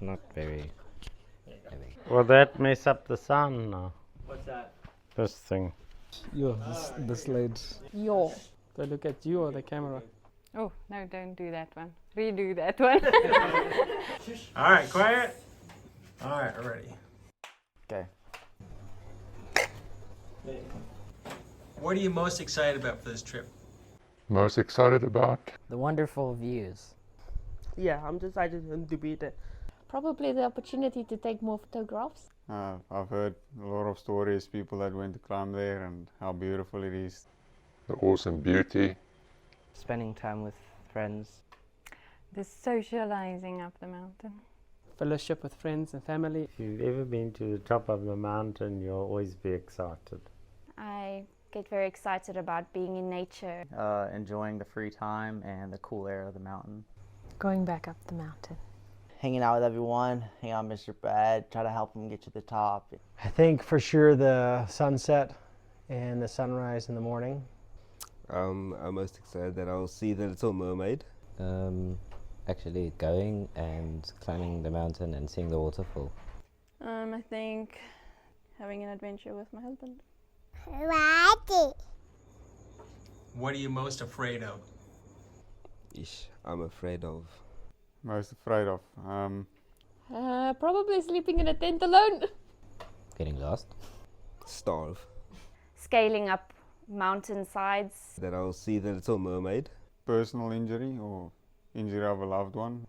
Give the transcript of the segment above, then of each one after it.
not very heavy. Will that mess up the sound now? What's that? This thing. The slide. Yo. Do I look at you or the camera? Oh, no, don't do that one. Redo that one. All right, quiet. All right, we're ready. Okay. What are you most excited about for this trip? Most excited about? The wonderful views. Yeah, I'm just excited to be there. Probably the opportunity to take more photographs. I've heard a lot of stories, people that went to climb there and how beautiful it is. The awesome beauty. Spending time with friends. The socializing up the mountain. Fellowship with friends and family. If you've ever been to the top of the mountain, you'll always be excited. I get very excited about being in nature. Enjoying the free time and the cool air of the mountain. Going back up the mountain. Hanging out with everyone, hang out with Mr. Brad, try to help him get to the top. I think for sure the sunset and the sunrise in the morning. I'm most excited that I'll see the Little Mermaid. Actually going and climbing the mountain and seeing the waterfall. I think having an adventure with my husband. What are you most afraid of? I'm afraid of. Most afraid of? Probably sleeping in a tent alone. Getting lost. Starve. Scaling up mountain sides. That I'll see the Little Mermaid. Personal injury or injury of a loved one.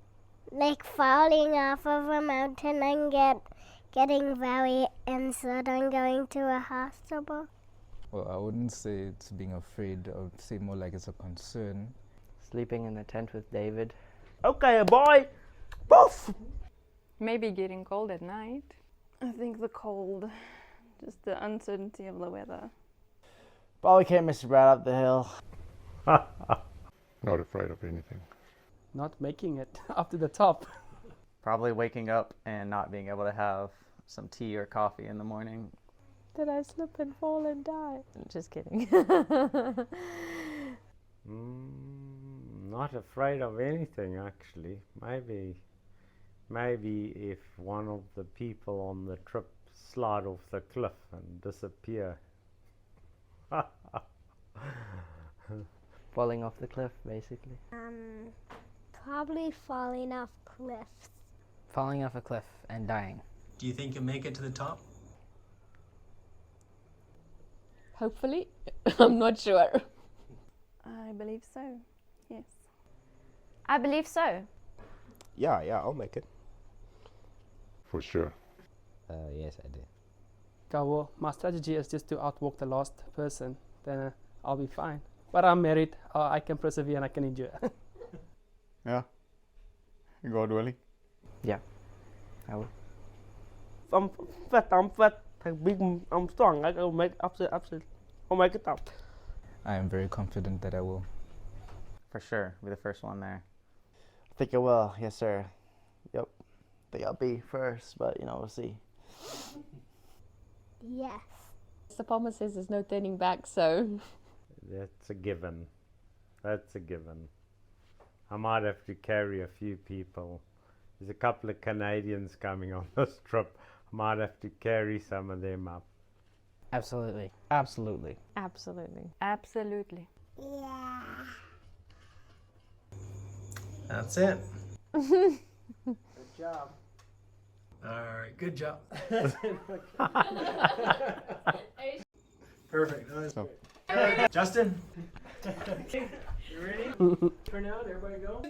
Like falling off of a mountain and getting very injured and going to a hospital. Well, I wouldn't say it's being afraid. I would say more like it's a concern. Sleeping in the tent with David. Okay, boy. Poof. Maybe getting cold at night. I think the cold, just the uncertainty of the weather. Probably can't Mr. Brad up the hill. Not afraid of anything. Not making it up to the top. Probably waking up and not being able to have some tea or coffee in the morning. Did I slip and fall and die? Just kidding. Not afraid of anything, actually. Maybe if one of the people on the trip slide off the cliff and disappear. Falling off the cliff, basically. Probably falling off cliffs. Falling off a cliff and dying. Do you think you'll make it to the top? Hopefully. I'm not sure. I believe so, yes. I believe so. Yeah, I'll make it. For sure. Yes, I do. Well, my strategy is just to outwalk the last person. Then I'll be fine. But I'm married. I can persevere and I can endure. Yeah. God willing. Yeah, I will. I'm fat. I'm strong. I can make absolutely. I'll make it up. I am very confident that I will. For sure, be the first one there. I think I will, yes sir. Yep. I think I'll be first, but we'll see. Yes. The Palmer says there's no turning back, so. That's a given. I might have to carry a few people. There's a couple of Canadians coming on this trip. I might have to carry some of them up. Absolutely. Absolutely. Absolutely. Absolutely. Yeah. That's it. Good job. All right, good job. Perfect. So. Justin? You ready? Turn out, everybody go.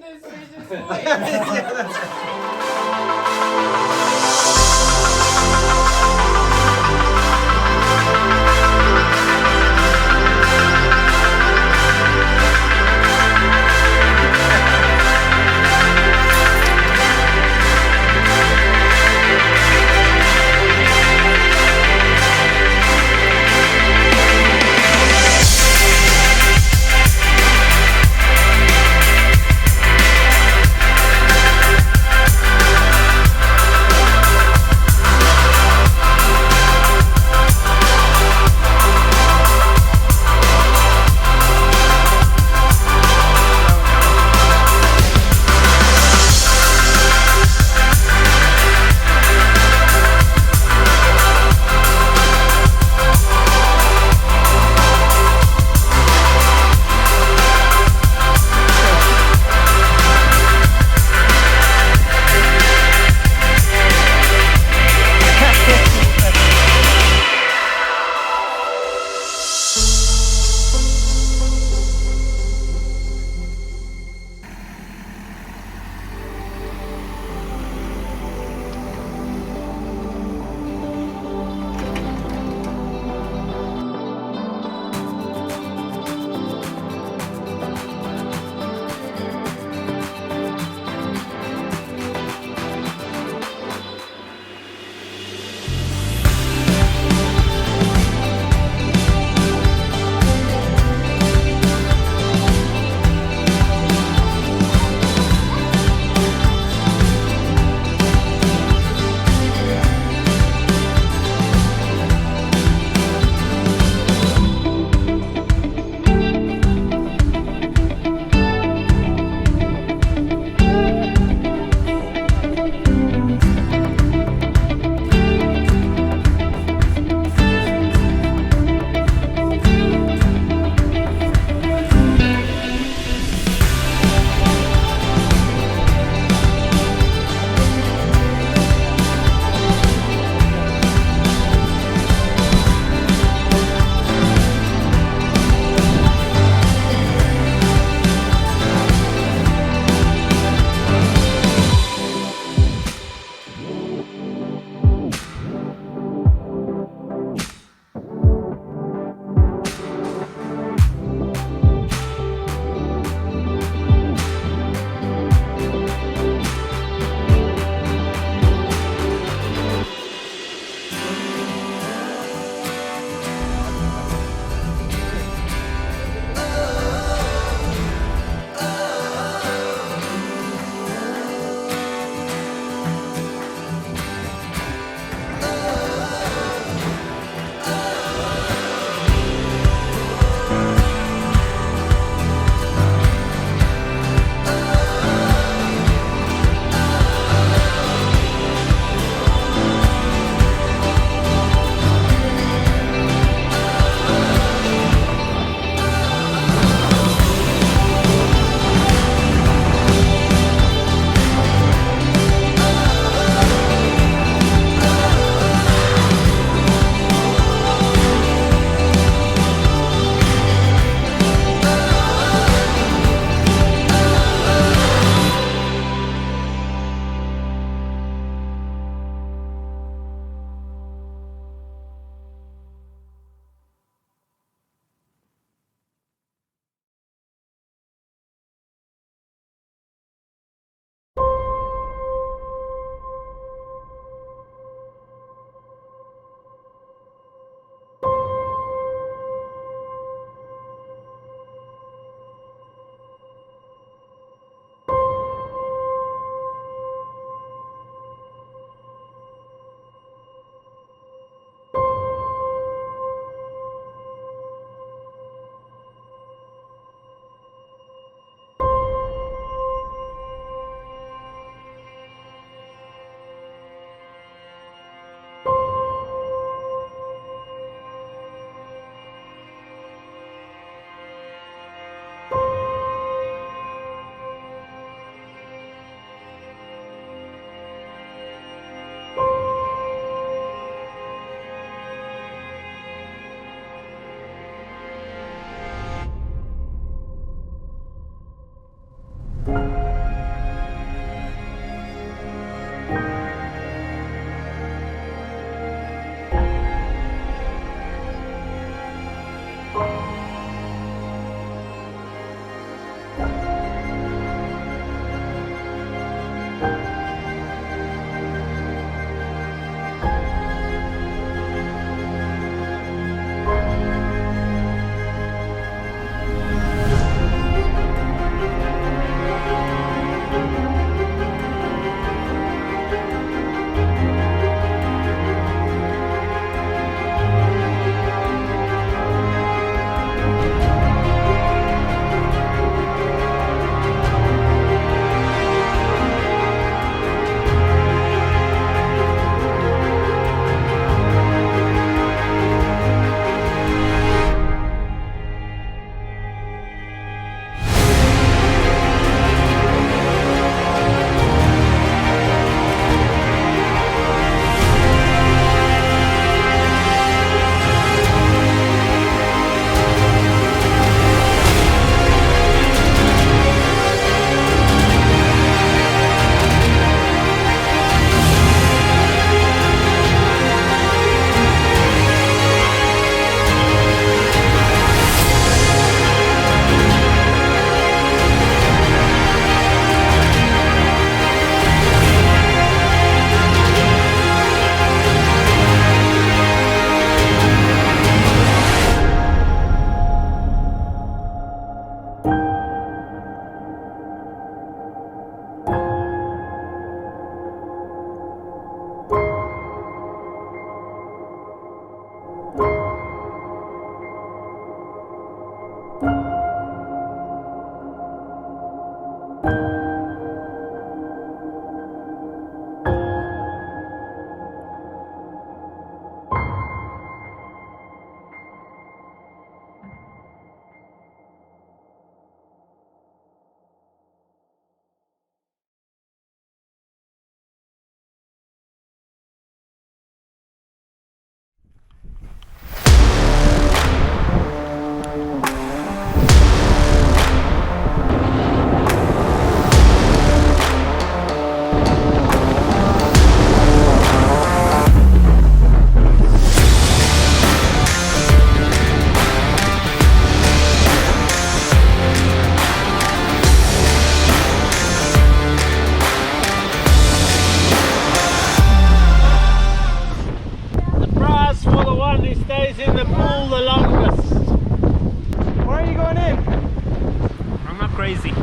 crazy. Are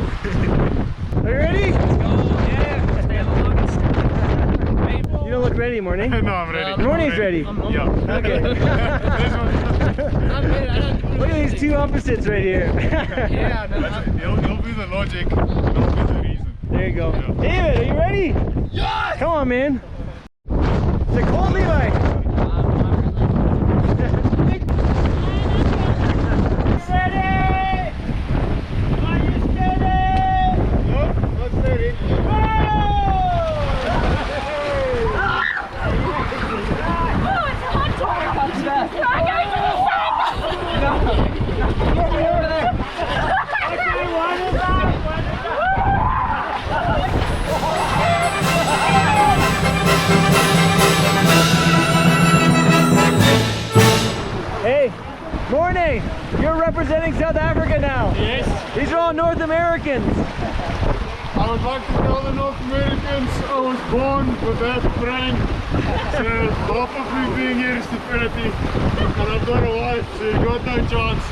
you ready? Let's go. Yeah. Stay on the longest. You don't look ready, Morning. No, I'm ready. Morning's ready. Yeah. Okay. I'm ready. I don't Look at these two opposites right here. Yeah, no, You'll be the logic, and I'll be the reason. There you go. David, are you ready? Yes! Come on, man. Is it cold, Levi? Hey, Morning! You're representing South Africa now. Yes. These are all North Americans. I would like to tell the North Americans I was born with that brain. So half of me being here is stupidity. And I've got a wife, so you got no chance.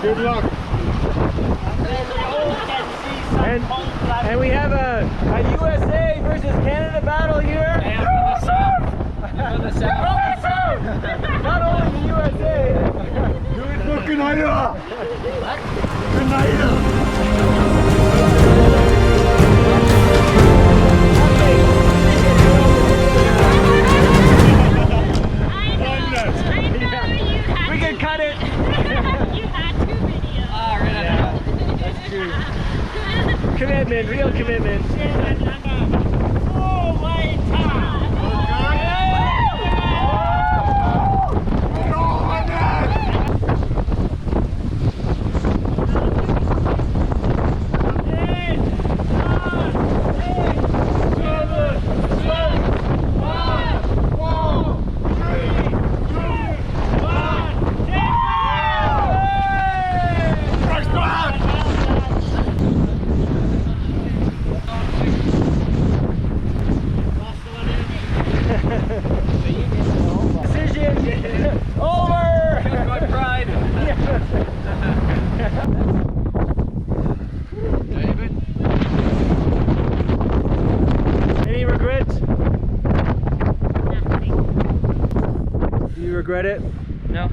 Good luck. And we have a USA versus Canada battle here. And from the south. From the south. Not only the USA. Do it for Canada. Canada. We can cut it. You had 2 videos. Yeah, that's true. Commitment, real commitment. Oh my God. Decision over. My pride. David. Any regrets? Do you regret it? No.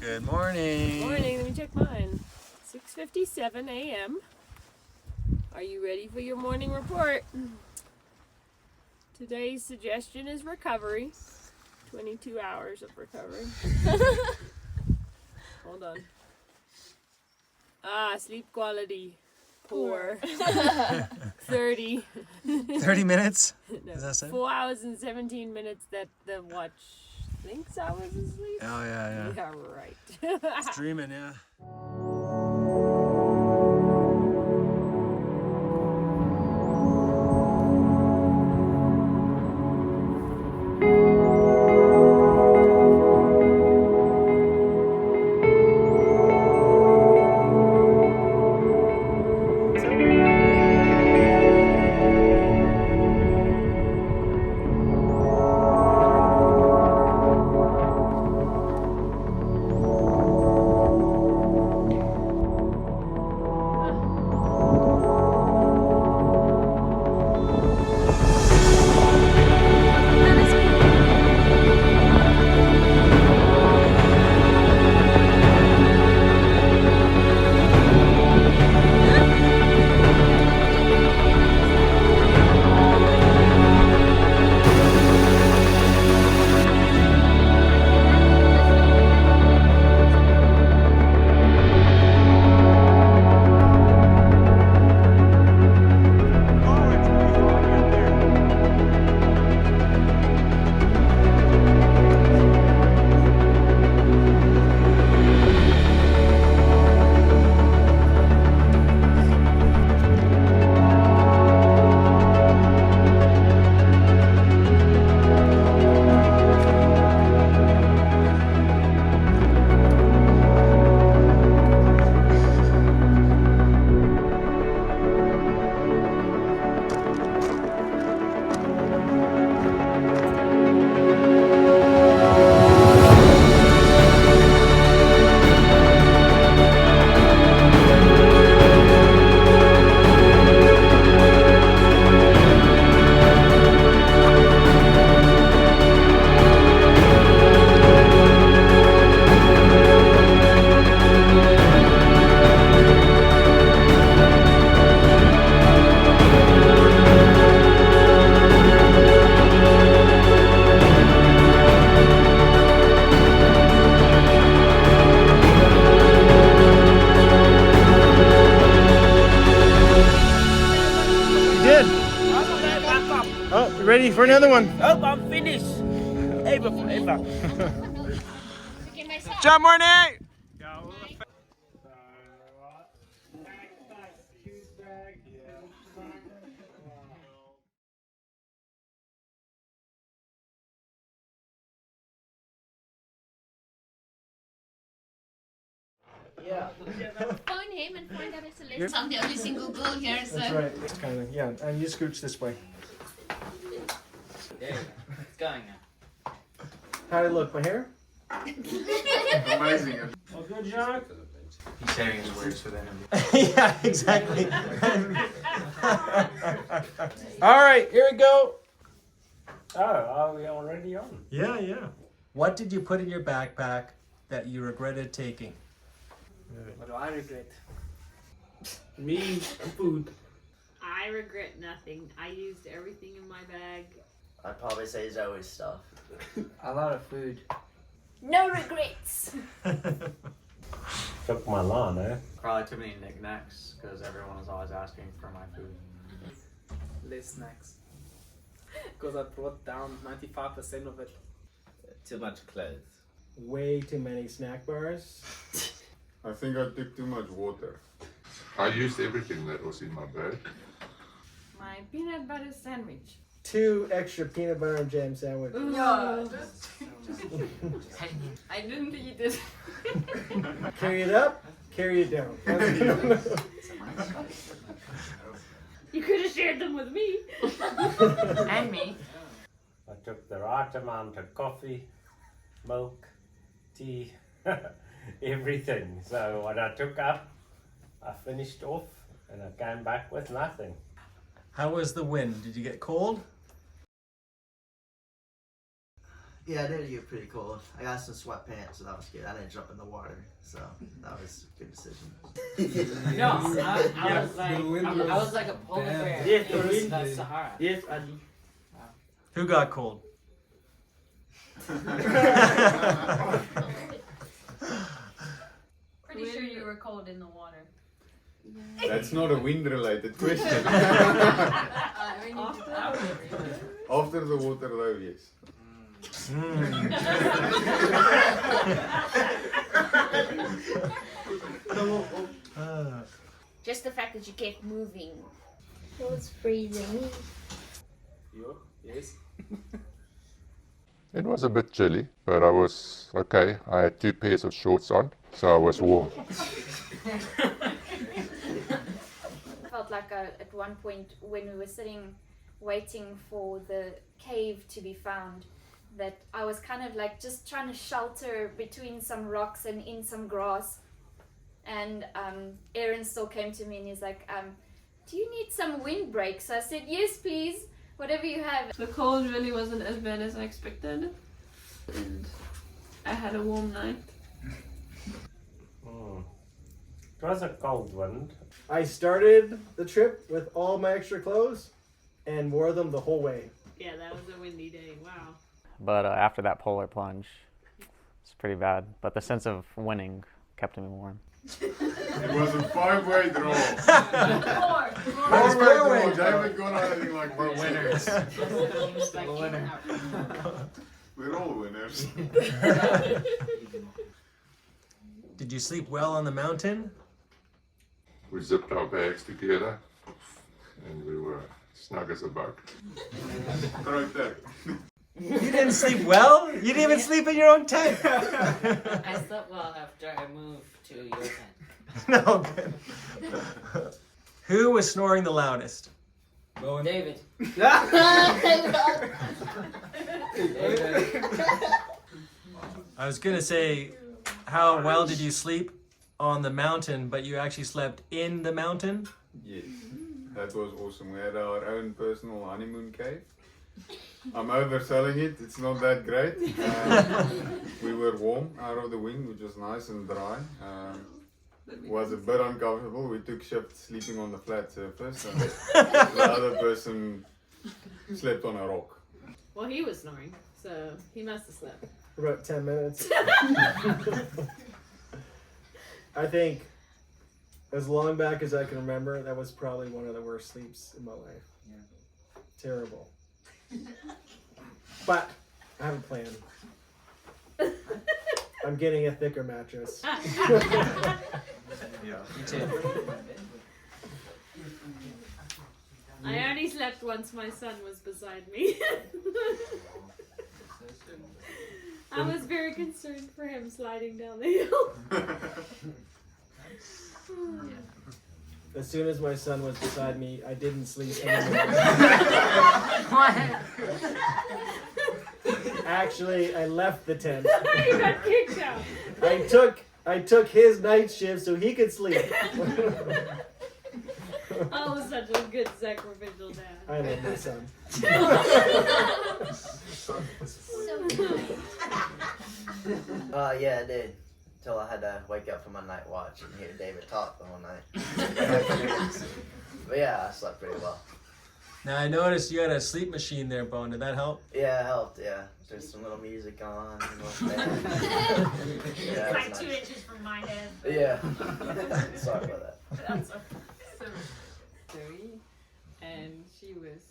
Good morning. Morning, let me check mine. 6:57 a.m. Are you ready for your morning report? Today's suggestion is recovery. 22 hours of recovery. Hold on. Sleep quality. Poor. 30. 30 minutes? No, Is that so? 4 hours and 17 minutes that the watch thinks I was asleep. Oh, yeah. Yeah, right. It's dreaming, yeah. Oh, you ready for another one? Oh, I'm finished. Ever forever. Jump, Morning! Yeah. Phone him and find out it's a list. I'm the only single girl here, so. That's right. It's kind of, yeah. And you scooch this way. There you go. It's going now. How do I look? My hair? Amazing. All good, Jacques? He's sharing his words with them. Yeah, exactly. All right, here we go. Oh, are we already on? Yeah. What did you put in your backpack that you regretted taking? What do I regret? Me, food. I regret nothing. I used everything in my bag. I'd probably say Zoe's stuff. A lot of food. No regrets. Took my lawn, eh? Probably too many knickknacks because everyone was always asking for my food. Less snacks. Because I brought down 95% of it. Too much clothes. Way too many snack bars. I think I took too much water. I used everything that was in my bag. My peanut butter sandwich. 2 extra peanut butter and jam sandwich. No. I didn't eat it. Carry it up, carry it down. You could have shared them with me. And me. I took the right amount of coffee, milk, tea, everything. So when I took up, I finished off and I came back with nothing. How was the wind? Did you get cold? Yeah, I did get pretty cold. I got some sweatpants, so that was good. I didn't jump in the water, so that was a good decision. No, I was like a polar bear Yes, in Ali. the Sahara. Yes, Ali. Who got cold? Pretty sure you were cold in the water. That's not a wind-related question. After the water, though, yes. Just the fact that you kept moving. It was freezing. Yes. It was a bit chilly, but I was okay. I had 2 pairs of shorts on, so I was warm. I felt like at one point when we were sitting waiting for the cave to be found, that I was kind of like just trying to shelter between some rocks and in some grass. And Aaron still came to me and he's like, do you need some windbreak? So I said, yes, please, whatever you have. The cold really wasn't as bad as I expected. And I had a warm night. It was a cold wind. I started the trip with all my extra clothes and wore them the whole way. Yeah, that was a windy day. Wow. But after that polar plunge, it's pretty bad. But the sense of winning kept me warm. It was a 5-way draw. Four-way draw. David got anything like We're winners. We're all winners. Did you sleep well on the mountain? We zipped our bags together, and we were snug as a bug. Right there. You didn't sleep well? You didn't even sleep in your own tent. I slept well after I moved to your tent. No good. Who was snoring the loudest? David. I was gonna say, how well did you sleep on the mountain, but you actually slept in the mountain? Yes, that was awesome. We had our own personal honeymoon cave. I'm overselling it, it's not that great. We were warm out of the wing, which was nice and dry. Was a bit uncomfortable. We took shift sleeping on the flat surface, and the other person slept on a rock. Well, he was snoring, so he must have slept. For about 10 minutes. I think, as long back as I can remember, that was probably one of the worst sleeps in my life. Yeah. Terrible. But I have a plan. I'm getting a thicker mattress. Yeah. Me too. I only slept once my son was beside me. I was very concerned for him sliding down the hill. As soon as my son was beside me, I didn't sleep anymore. Actually, I left the tent. You got kicked out. I took his night shift so he could sleep. Oh, such a good sacrificial dad. I love my son. Yeah, I did. Until I had to wake up from my night watch and hear David talk the whole night. But yeah, I slept pretty well. Now I noticed you had a sleep machine there, Bone. Did that help? Yeah, it helped, yeah. There's some little music on. It's Yeah, like it's 2 nice. inches from my head. Yeah. Sorry about that. That's okay. And she was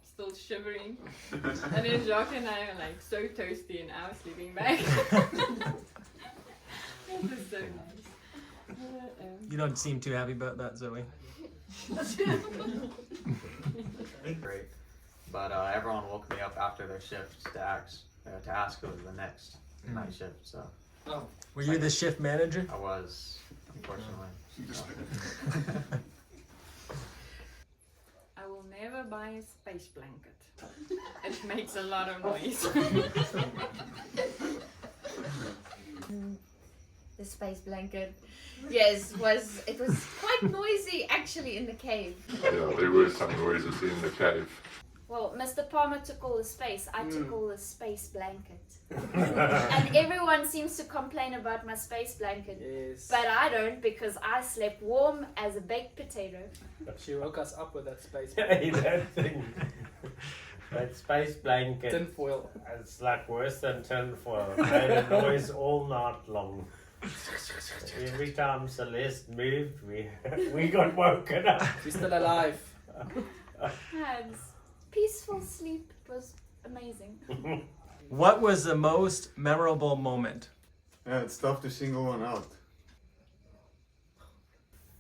still shivering. And then Jacques and I are like so toasty in our sleeping bag. It was so nice. You don't seem too happy about that, Zoe. Great. But everyone woke me up after their shift to ask who was the next night shift. So. Were you the shift manager? I was, unfortunately. I will never buy a space blanket. It makes a lot of noise. The space blanket, yes, it was quite noisy actually in the cave. Yeah, there were some noises in the cave. Well, Mr. Palmer took all the space. I took all the space blanket. And everyone seems to complain about my space blanket. Yes. But I don't, because I slept warm as a baked potato. She woke us up with that space Hey, blanket. that thing. That space blanket. Tinfoil. It's like worse than tinfoil. It made a noise all night long. Every time Celeste moved, we got woken up. She's still alive. And peaceful sleep. It was amazing. What was the most memorable moment? Yeah, it's tough to single one out.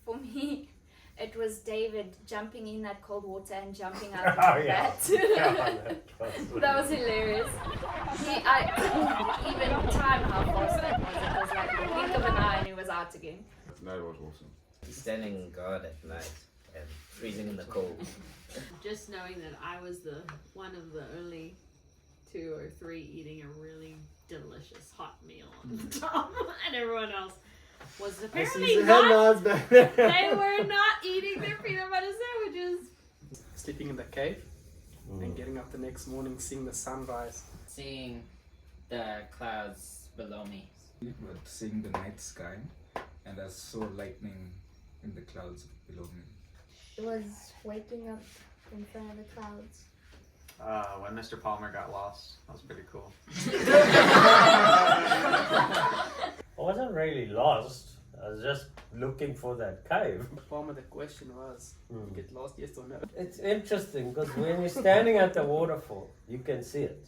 For me, it was David jumping in that cold water and jumping out Oh, of yeah. that. That was hilarious. I couldn't even time how fast that was. It was like the blink of an eye and he was out again. That was awesome. Standing guard at night and freezing in the cold. Just knowing that I was the one of the only 2 or 3 eating a really delicious hot meal on the top, and everyone else was I apparently see the head not. nods back there. They were not eating their peanut butter sandwiches. Sleeping in the cave and getting up the next morning, seeing the sunrise. Seeing the clouds below me. But seeing the night sky, and I saw lightning in the clouds below me. It was waking up in front of the clouds. When Mr. Palmer got lost, that was pretty cool. I wasn't really lost. I was just looking for that cave. Palmer, the question was, you get lost, yes or no? It's interesting because when you're standing at the waterfall, you can see it.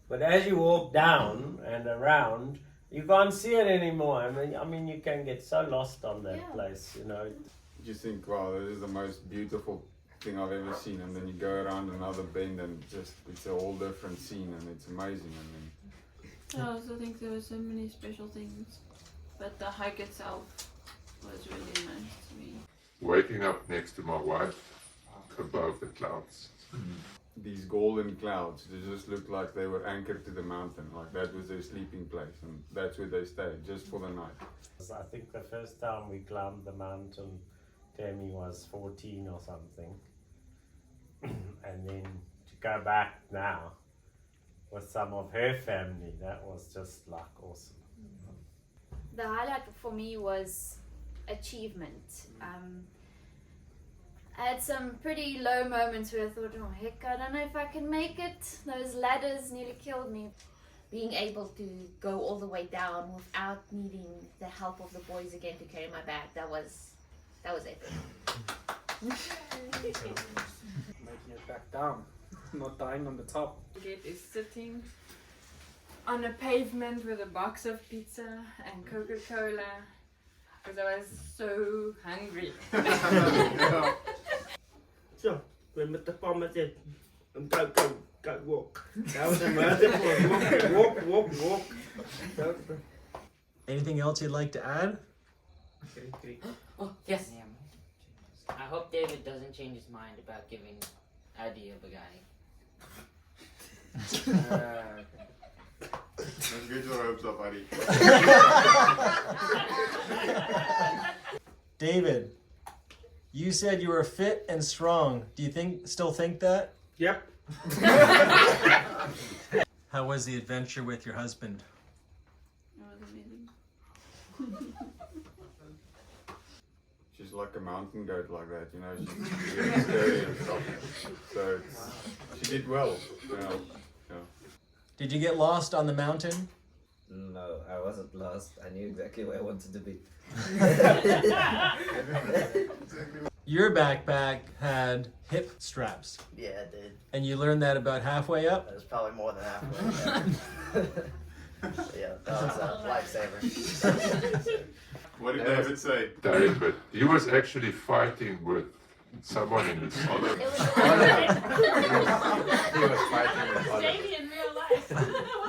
But as you walk down and around, you can't see it anymore. I mean, you can get so lost on that place, you know. You just think, wow, this is the most beautiful thing I've ever seen, and then you go around another bend and just it's a whole different scene, and it's amazing. I mean, I also think there were so many special things, but the hike itself was really nice to me. Waking up next to my wife above the clouds. these golden clouds, they just looked like they were anchored to the mountain, like that was their sleeping place, and that's where they stayed just for the night. I think the first time we climbed the mountain, Tammy was 14 or something. And then to go back now with some of her family, that was just like awesome. The highlight for me was achievement. I had some pretty low moments where I thought, oh heck, I don't know if I can make it. Those ladders nearly killed me. Being able to go all the way down without needing the help of the boys again to carry my bag, that was epic. Making it back down, not dying on the top. Get is sitting on a pavement with a box of pizza and Coca-Cola because I was so hungry. So, when Mr. Palmer said, go, walk. That was a metaphor. Walk. Anything else you'd like to add? Oh, yes. I hope David doesn't change his mind about giving Adi a Bugatti. Let's get your hopes up, buddy. David, you said you were fit and strong. Do you still think that? Yep. How was the adventure with your husband? It was amazing. She's like a mountain goat like that, you know, she's really scary and stuff. So she did well, you know. Did you get lost on the mountain? No, I wasn't lost. I knew exactly where I wanted to be. Your backpack had hip straps. Yeah, it did. And you learned that about halfway up? That was probably more than halfway. Yeah, that was a lifesaver. What did David say? David, he was actually fighting with someone in the other. He was fighting with other. Davey in real life.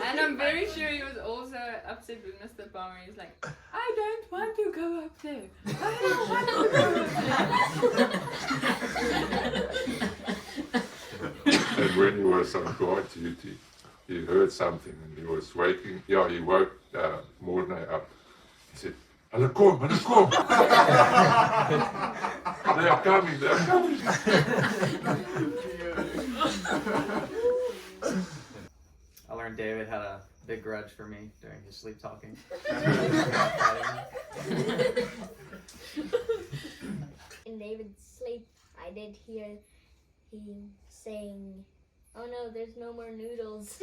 And I'm very sure he was also upset with Mr. Palmer. He's like, I don't want to go up there. I don't want to go up there. And when he was on guard duty, he heard something and he was waking. Yeah, he woke Morne up. He said, Hulle kom. They are coming. I learned David had a big grudge for me during his sleep talking. In David's sleep, I did hear him saying, "Oh no, there's no more noodles."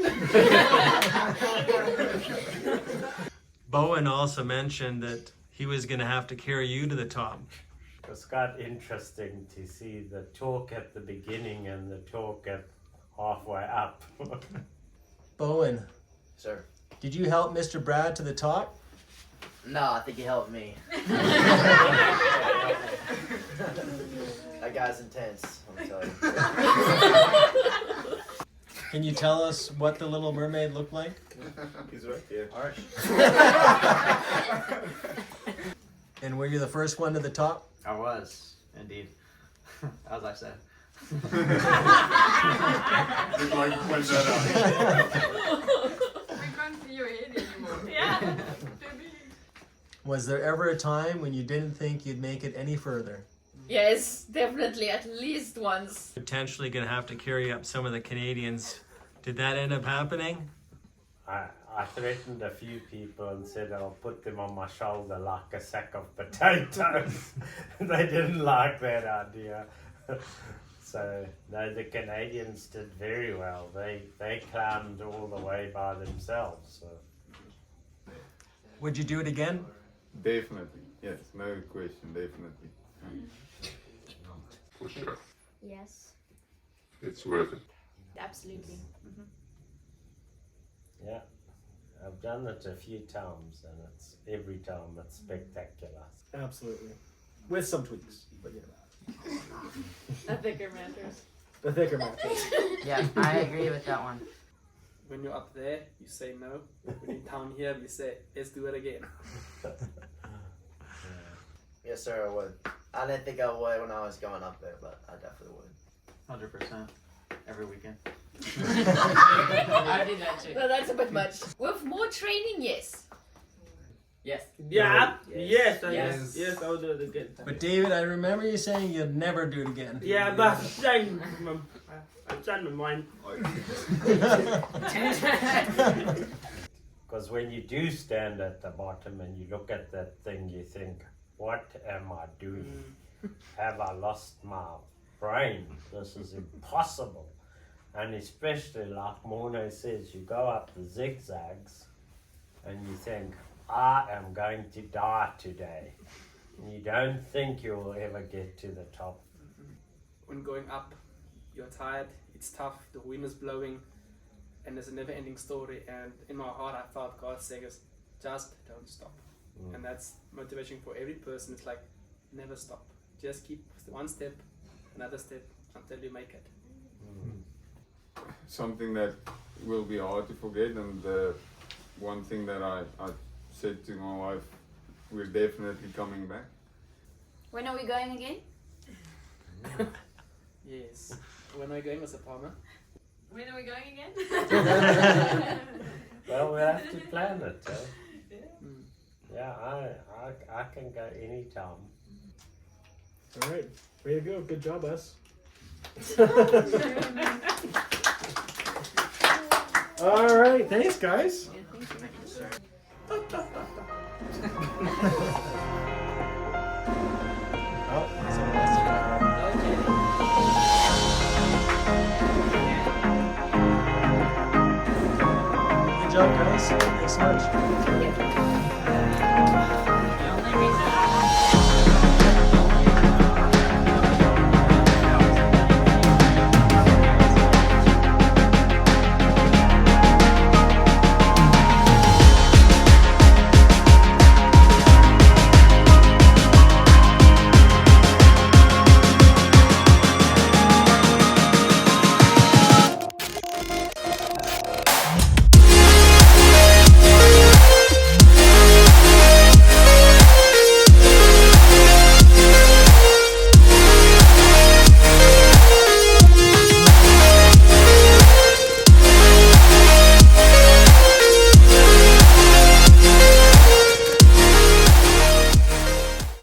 Bowen also mentioned that he was going to have to carry you to the top. It was quite interesting to see the talk at the beginning and the talk at halfway up. Bowen, Sir. did you help Mr. Brad to the top? No, I think he helped me. That guy's intense, I'm telling you. Can you tell us what the Little Mermaid looked like? He's right there. Alright. And were you the first one to the top? I was, indeed. As I said. Just like to point that We can't see your head anymore. Yeah. Was there ever a time when you didn't think you'd make it any further? Yes, definitely, at least once. Potentially going to have to carry up some of the Canadians. Did that end up happening? I threatened a few people and said I'll put them on my shoulder like a sack of potatoes. They didn't like that idea. So no, the Canadians did very well. They climbed all the way by themselves. So. Would you do it again? Definitely. Yes, no question, definitely. For sure. Yes. It's worth it. Absolutely. Yeah, I've done it a few times and every time it's spectacular. Absolutely. With some tweaks, but yeah. A thicker mattress. The thicker mattress. Yeah, I agree with that one. When you're up there, you say no. When you're down here, you say, let's do it again. Yes, sir, I would. I didn't think I would when I was going up there, but I definitely would. 100%. Every weekend. I did that too. No, that's a bit much. With more training, yes. Yes. Yeah, yes, I will do it again. But David, I remember you saying you'd never do it again. Yeah, but I've changed my mind. Because when you do stand at the bottom and you look at that thing, you think, what am I doing? Have I lost my brain? This is impossible. And especially like Morne says, you go up the zigzags and you think, I am going to die today. And you don't think you will ever get to the top. When going up, you're tired, it's tough, the wind is blowing, and there's a never-ending story. And in my heart, I felt God saying, just don't stop. And that's motivation for every person. It's like, never stop. Just keep one step, another step, until you make it. Something that will be hard to forget, and the one thing that I said to my wife, we're definitely coming back. When are we going again? Yes. When are we going, Mr. Palmer? When are we going again? Well, we have to plan it. Yeah, I can go anytime. All right. Way to go. Good job, us. All right. Thanks, guys. Good job, guys. Thanks so much.